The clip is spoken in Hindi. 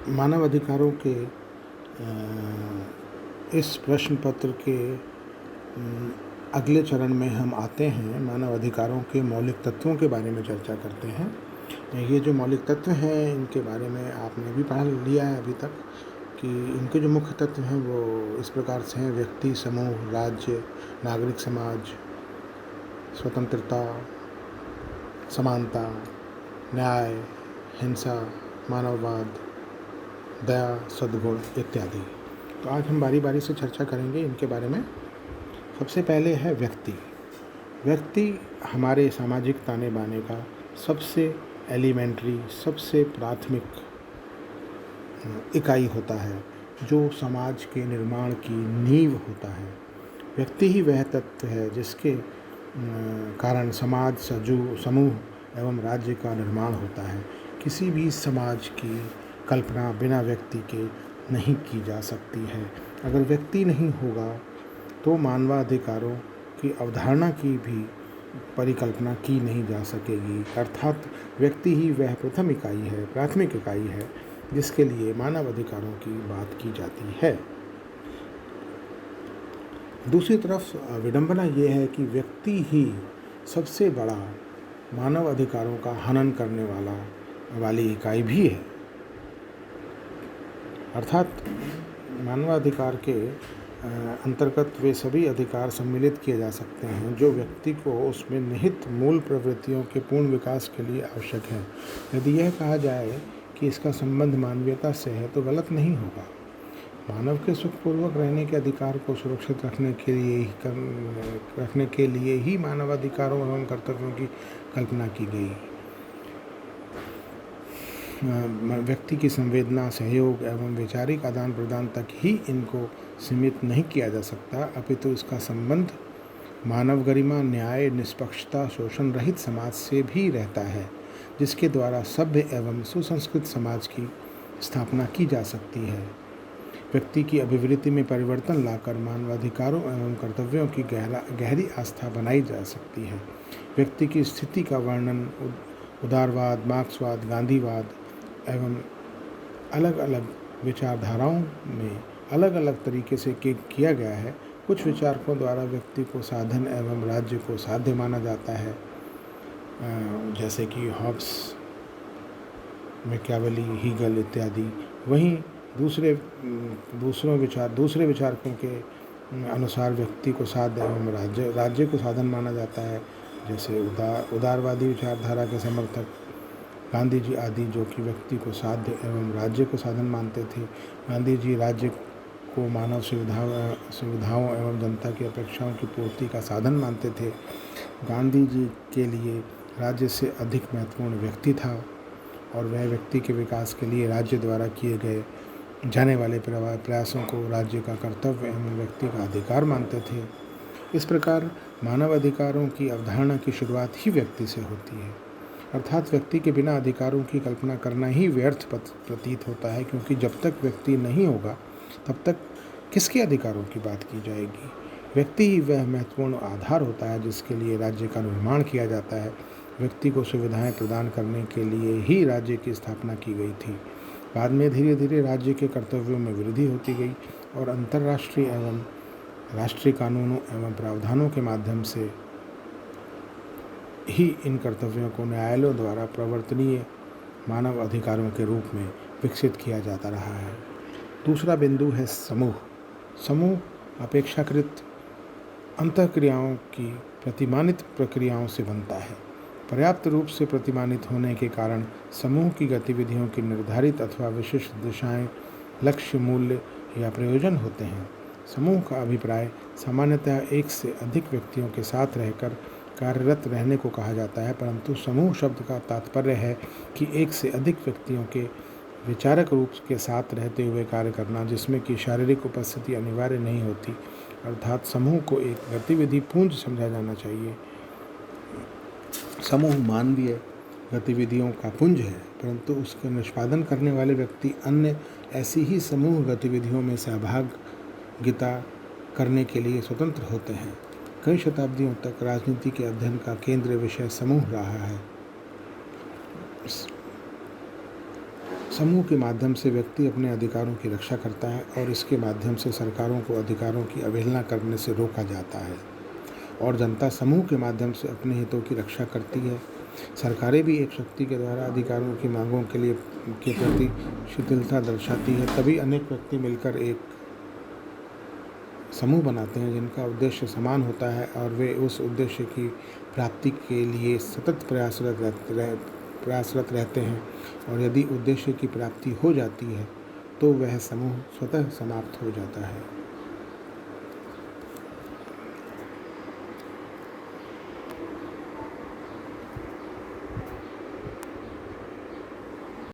मानव अधिकारों के इस प्रश्न पत्र के अगले चरण में हम आते हैं। मानव अधिकारों के मौलिक तत्वों के बारे में चर्चा करते हैं। ये जो मौलिक तत्व हैं इनके बारे में आपने भी पढ़ लिया है अभी तक कि इनके जो मुख्य तत्व हैं वो इस प्रकार से हैं: व्यक्ति, समूह, राज्य, नागरिक समाज, स्वतंत्रता, समानता, न्याय, हिंसा, मानववाद, दया, सद्गुण इत्यादि। तो आज हम बारी बारी से चर्चा करेंगे इनके बारे में। सबसे पहले है व्यक्ति। व्यक्ति हमारे सामाजिक ताने बाने का सबसे एलिमेंट्री, सबसे प्राथमिक इकाई होता है, जो समाज के निर्माण की नींव होता है। व्यक्ति ही वह तत्व है जिसके कारण समाज, समूह एवं राज्य का निर्माण होता है। किसी भी समाज की कल्पना बिना व्यक्ति के नहीं की जा सकती है। अगर व्यक्ति नहीं होगा तो मानवाधिकारों की अवधारणा की भी परिकल्पना की नहीं जा सकेगी। अर्थात व्यक्ति ही वह प्रथम इकाई है, प्राथमिक इकाई है, जिसके लिए मानव अधिकारों की बात की जाती है। दूसरी तरफ विडंबना ये है कि व्यक्ति ही सबसे बड़ा मानव अधिकारों का हनन करने वाली इकाई भी है। अर्थात मानवाधिकार के अंतर्गत वे सभी अधिकार सम्मिलित किए जा सकते हैं जो व्यक्ति को उसमें निहित मूल प्रवृत्तियों के पूर्ण विकास के लिए आवश्यक है। यदि यह कहा जाए कि इसका संबंध मानवीयता से है तो गलत नहीं होगा। मानव के सुखपूर्वक रहने के अधिकार को सुरक्षित रखने के लिए ही मानवाधिकारों एवं कर्तव्यों की कल्पना की गई। व्यक्ति की संवेदना, सहयोग एवं वैचारिक आदान प्रदान तक ही इनको सीमित नहीं किया जा सकता, अपितु इसका संबंध मानव गरिमा, न्याय, निष्पक्षता, शोषण रहित समाज से भी रहता है, जिसके द्वारा सभ्य एवं सुसंस्कृत समाज की स्थापना की जा सकती है। व्यक्ति की अभिवृत्ति में परिवर्तन लाकर मानवाधिकारों एवं कर्तव्यों की गहरी आस्था बनाई जा सकती है। व्यक्ति की स्थिति का वर्णन उदारवाद, मार्क्सवाद, गांधीवाद एवं अलग अलग विचारधाराओं में अलग अलग तरीके से किया गया है। कुछ विचारकों द्वारा व्यक्ति को साधन एवं राज्य को साध्य माना जाता है, जैसे कि हॉब्स, मैकियावेली, हीगल इत्यादि। वहीं दूसरे विचारकों के अनुसार व्यक्ति को साध्य एवं राज्य को साधन माना जाता है, जैसे उदारवादी विचारधारा के समर्थक गांधी जी आदि, जो कि व्यक्ति को साध्य एवं राज्य को साधन मानते थे। गांधी जी राज्य को मानव सुविधाओं एवं जनता की अपेक्षाओं की पूर्ति का साधन मानते थे। गांधी जी के लिए राज्य से अधिक महत्वपूर्ण व्यक्ति था और वह व्यक्ति के विकास के लिए राज्य द्वारा किए गए जाने वाले प्रयासों को राज्य का कर्तव्य एवं व्यक्ति का अधिकार मानते थे। इस प्रकार मानव अधिकारों की अवधारणा की शुरुआत ही व्यक्ति से होती है। अर्थात व्यक्ति के बिना अधिकारों की कल्पना करना ही व्यर्थ प्रतीत होता है, क्योंकि जब तक व्यक्ति नहीं होगा तब तक किसके अधिकारों की बात की जाएगी। व्यक्ति ही वह महत्वपूर्ण आधार होता है जिसके लिए राज्य का निर्माण किया जाता है। व्यक्ति को सुविधाएं प्रदान करने के लिए ही राज्य की स्थापना की गई थी। बाद में धीरे धीरे राज्य के कर्तव्यों में वृद्धि होती गई और अंतर्राष्ट्रीय एवं राष्ट्रीय कानूनों एवं प्रावधानों के माध्यम से ही इन कर्तव्यों को न्यायालयों द्वारा प्रवर्तनीय मानव अधिकारों के रूप में विकसित किया जाता रहा है। दूसरा बिंदु है समूह। समूह अपेक्षाकृत अंतःक्रियाओं की प्रतिमानित प्रक्रियाओं से बनता है। पर्याप्त रूप से प्रतिमानित होने के कारण समूह की गतिविधियों की निर्धारित अथवा विशिष्ट दिशाएं, लक्ष्य, मूल्य या प्रयोजन होते हैं। समूह का अभिप्राय सामान्यतः एक से अधिक व्यक्तियों के साथ रहकर कार्यरत रहने को कहा जाता है, परंतु समूह शब्द का तात्पर्य है कि एक से अधिक व्यक्तियों के विचारक रूप के साथ रहते हुए कार्य करना, जिसमें कि शारीरिक उपस्थिति अनिवार्य नहीं होती। अर्थात समूह को एक गतिविधि पुंज समझा जाना चाहिए। समूह मानवीय गतिविधियों का पुंज है, परंतु उसका निष्पादन करने वाले व्यक्ति अन्य ऐसी ही समूह गतिविधियों में सहभागिता करने के लिए स्वतंत्र होते हैं। कई शताब्दियों तक राजनीति के अध्ययन का केंद्रीय विषय समूह रहा है। समूह के माध्यम से व्यक्ति अपने अधिकारों की रक्षा करता है और इसके माध्यम से सरकारों को अधिकारों की अवहेलना करने से रोका जाता है और जनता समूह के माध्यम से अपने हितों की रक्षा करती है। सरकारें भी एक शक्ति के द्वारा अधिकारों की मांगों के प्रति शिथिलता दर्शाती है। तभी अनेक व्यक्ति मिलकर एक समूह बनाते हैं जिनका उद्देश्य समान होता है और वे उस उद्देश्य की प्राप्ति के लिए सतत प्रयासरत रहते हैं और यदि उद्देश्य की प्राप्ति हो जाती है तो वह समूह स्वतः समाप्त हो जाता है।